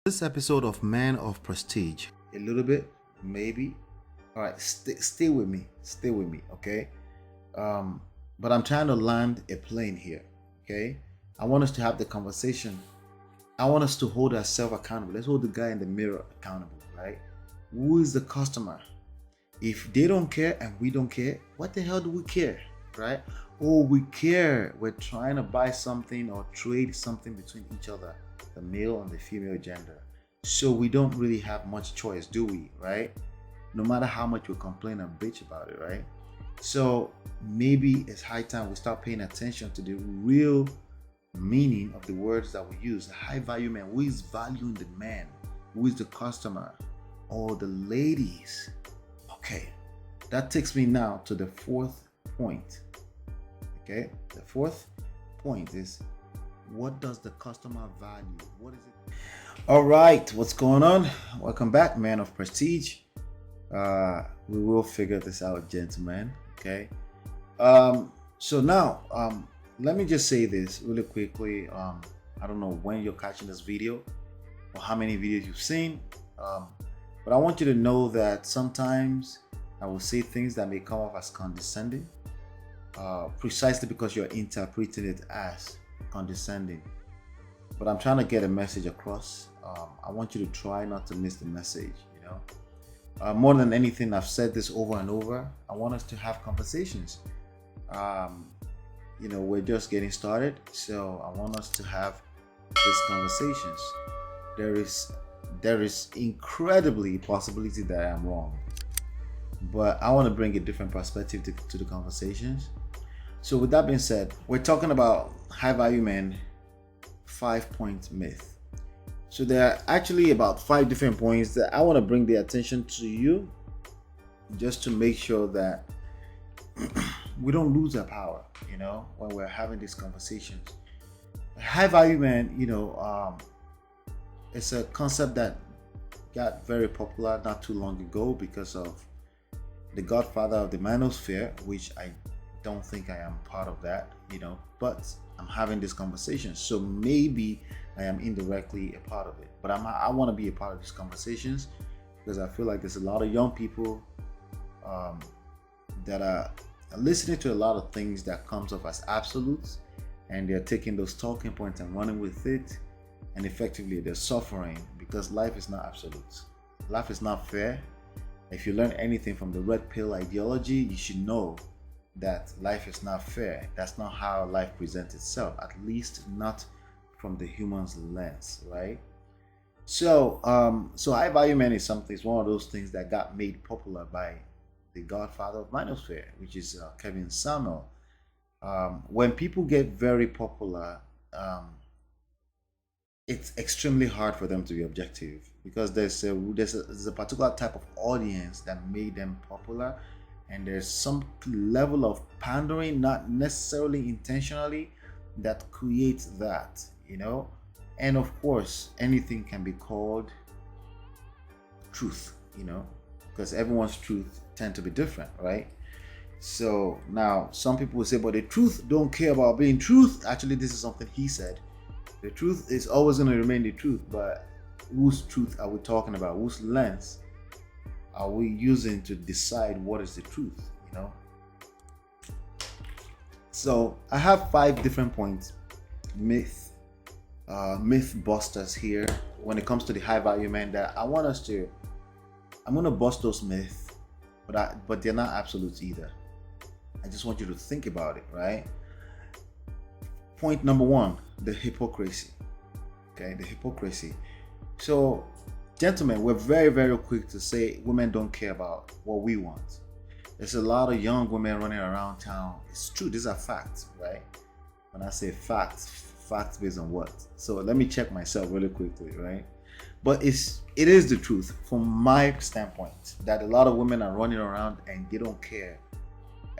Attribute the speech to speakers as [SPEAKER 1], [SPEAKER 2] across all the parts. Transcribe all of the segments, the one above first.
[SPEAKER 1] This episode of Man of Prestige, a little bit, maybe. All right, stay with me. Stay with me, okay? But I'm trying to land a plane here, okay? I want us to have the conversation. I want us to hold ourselves accountable. Let's hold the guy in the mirror accountable, right? Who is the customer? If they don't care and we don't care, what the hell do we care, right? Oh, we care. We're trying to buy something or trade something between each other, the male and the female gender. So we don't really have much choice, do we, right? No matter how much we complain and bitch about it, right? So maybe it's high time we start paying attention to the real meaning of the words that we use. The high value man, who is valuing the man? Who is the customer? Or the ladies? Okay, that takes me now to the fourth point. Okay, the fourth point is, what does the customer value? What is it? All right, what's going on? Welcome back, Man of Prestige. We will figure this out, gentlemen. Okay. So now, let me just say this really quickly. I don't know when you're catching this video or how many videos you've seen, but I want you to know that sometimes I will say things that may come off as condescending, precisely because you're interpreting it as condescending. But I'm trying to get a message across. I want you to try not to miss the message, you know. More than anything, I've said this over and over. I want us to have conversations. You know, we're just getting started, so I want us to have these conversations. There is incredibly possibility that I am wrong, but I want to bring a different perspective to the conversations. So with that being said, we're talking about high value men 5-point myth. So there are actually about 5 different points that I want to bring the attention to you, just to make sure that we don't lose our power, you know, when we're having these conversations. High value man, you know, it's a concept that got very popular not too long ago because of the godfather of the manosphere, which I don't think I am part of that, you know, but I'm having this conversation, so maybe I am indirectly a part of it. But I want to be a part of these conversations because I feel like there's a lot of young people that are listening to a lot of things that comes off as absolutes, and they're taking those talking points and running with it, and effectively they're suffering because life is not absolute. Life is not fair. If you learn anything from the red pill ideology, you should know that life is not fair. That's not how life presents itself, at least not from the human's lens, right? So high value man is something. It's one of those things that got made popular by the godfather of manosphere, which is Kevin Samuel. When people get very popular, it's extremely hard for them to be objective because there's a particular type of audience that made them popular, and there's some level of pandering, not necessarily intentionally, that creates that, you know. And of course, anything can be called truth, you know, because everyone's truth tend to be different, right? So now some people will say, but the truth don't care about being truth. Actually, this is something he said. The truth is always going to remain the truth, but whose truth are we talking about? Whose lens are we using to decide what is the truth, you know? So I have 5 different points, myth busters here when it comes to the high value men that I'm going to bust those myths, but they're not absolutes either. I just want you to think about it, right? Point number 1, the hypocrisy. Okay, the hypocrisy. So, gentlemen, we're very, very quick to say women don't care about what we want. There's a lot of young women running around town. It's true, these are facts, right? When I say facts based on what? So let me check myself really quickly, right? But it is the truth from my standpoint that a lot of women are running around and they don't care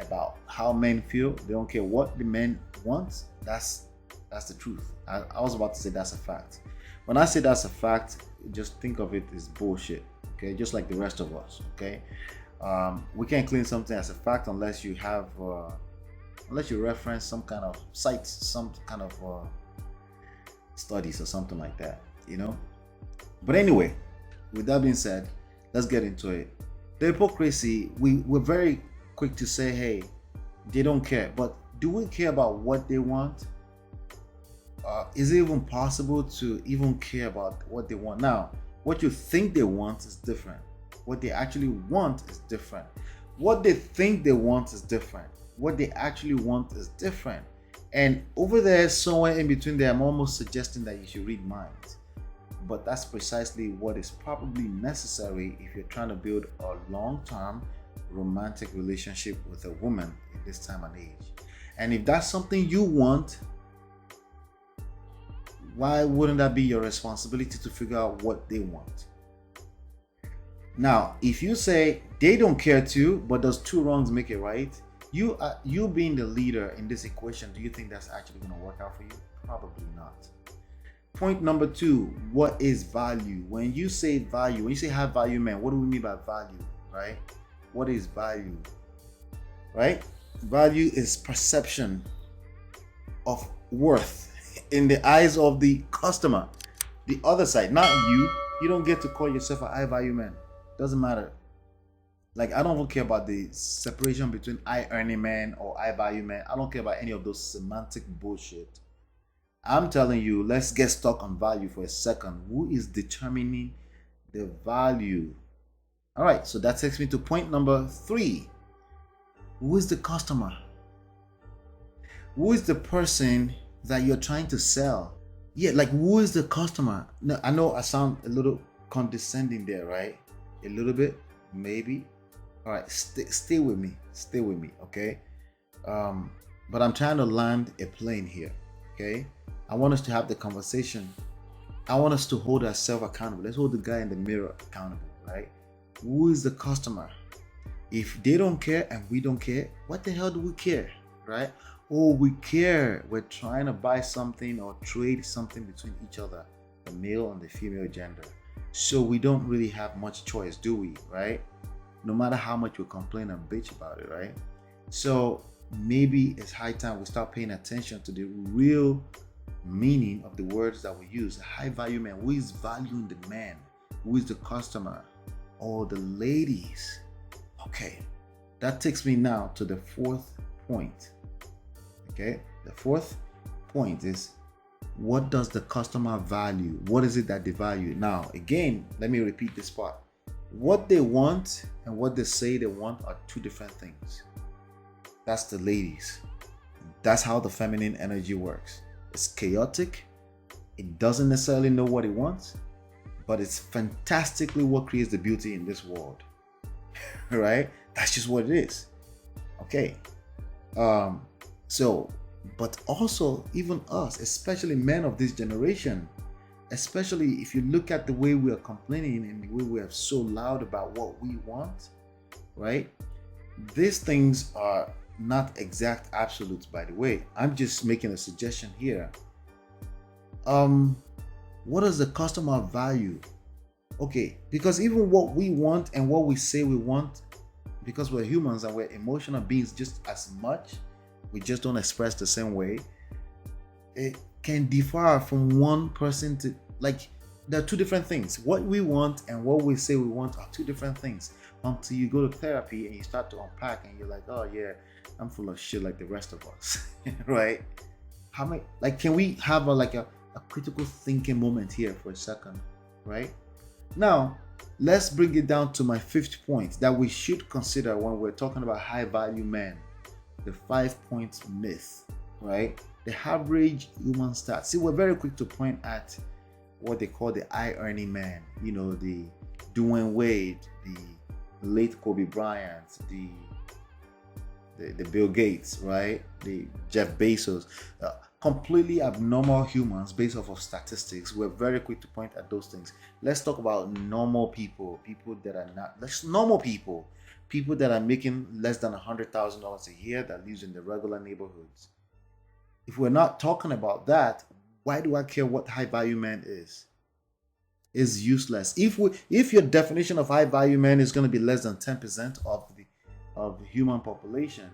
[SPEAKER 1] about how men feel. They don't care what the men want. That's the truth. I was about to say that's a fact. When I say that's a fact, just think of it as bullshit. Okay, just like the rest of us. Okay, we can't claim something as a fact unless you reference some kind of sites, some kind of studies or something like that. You know, But anyway, with that being said, let's get into it. The hypocrisy, we're very quick to say, hey, they don't care. But do we care about what they want? Is it even possible to even care about what they want? Now, what you think they want is different. What they actually want is different. What they think they want is different. What they actually want is different. And over there, somewhere in between there, I'm almost suggesting that you should read minds. But that's precisely what is probably necessary if you're trying to build a long-term romantic relationship with a woman in this time and age. And if that's something you want, why wouldn't that be your responsibility to figure out what they want? Now, if you say they don't care too, but does two wrongs make it right? You being the leader in this equation, do you think that's actually going to work out for you? Probably not. Point number 2, what is value? When you say value, when you say high value man, what do we mean by value, right? What is value, right? Value is perception of worth in the eyes of the customer, the other side, not you. You don't get to call yourself a high value man. Doesn't matter. Like, I don't even care about the separation between high earning man or high value man. I don't care about any of those semantic bullshit. I'm telling you, let's get stuck on value for a second. Who is determining the value? All right, so that takes me to point number 3. Who is the customer? Who is the person that you're trying to sell? Yeah, like, who is the customer? Now, I know I sound a little condescending there, right? A little bit, maybe. All right, stay with me, okay? But I'm trying to land a plane here, okay? I want us to have the conversation. I want us to hold ourselves accountable. Let's hold the guy in the mirror accountable, right? Who is the customer? If they don't care and we don't care, what the hell do we care, right? Oh, we care. We're trying to buy something or trade something between each other, the male and the female gender. So we don't really have much choice, do we, right? No matter how much we complain and bitch about it, right? So maybe it's high time we start paying attention to the real meaning of the words that we use. A high value man. Who is valuing the man? Who is the customer? Or the ladies? Okay, that takes me now to the 4th point. Okay, the 4th point is, what does the customer value? What is it that they value? Now, again, let me repeat this part. What they want and what they say they want are 2 different things. That's the ladies. That's how the feminine energy works. It's chaotic. It doesn't necessarily know what it wants, but it's fantastically what creates the beauty in this world. Right? That's just what it is. Okay. But also even us, especially men of this generation, especially if you look at the way we are complaining and the way we are so loud about what we want, right? These things are not exact absolutes, by the way. I'm just making a suggestion here. What does the customer value? Okay, because even what we want and what we say we want, because we're humans and we're emotional beings just as much, we just don't express the same way. It can differ from one person to, like, there are 2 different things. What we want and what we say we want are 2 different things. Until you go to therapy and you start to unpack and you're like, oh yeah, I'm full of shit like the rest of us. Right? How many, like, can we have a critical thinking moment here for a second, right? Now, let's bring it down to my 5th point that we should consider when we're talking about high value men. The 5-point myth, right? The average human stat. See, we're very quick to point at what they call the high earning man. You know, the Dwayne Wade, the late Kobe Bryant, the Bill Gates, right? The Jeff Bezos. Completely abnormal humans based off of statistics. We're very quick to point at those things. Let's talk about normal people, people that are not, normal people that are making less than $100,000 a year that lives in the regular neighborhoods. If we're not talking about that, why do I care what high value man is? Is useless. If your definition of high value man is going to be less than 10% of the human population,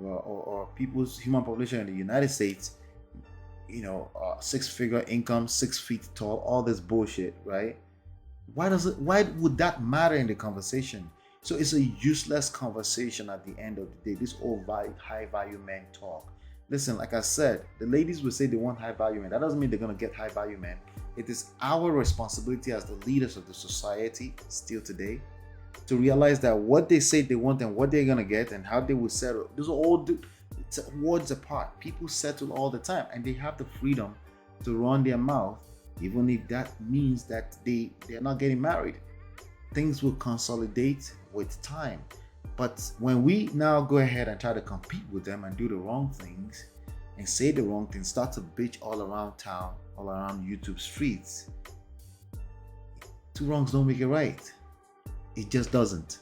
[SPEAKER 1] or people's human population in the United States, 6-figure income, 6 feet tall, all this bullshit, right? Why would that matter in the conversation? So it's a useless conversation at the end of the day. This old high value men talk. Listen, like I said, the ladies will say they want high value men. That doesn't mean they're gonna get high value men. It is our responsibility as the leaders of the society still today to realize that what they say they want and what they're gonna get and how they will settle. Those are all words apart. People settle all the time, and they have the freedom to run their mouth, even if that means that they're not getting married. Things will consolidate with time. But when we now go ahead and try to compete with them and do the wrong things and say the wrong things, start to bitch all around town, all around YouTube streets, two wrongs don't make it right. It just doesn't.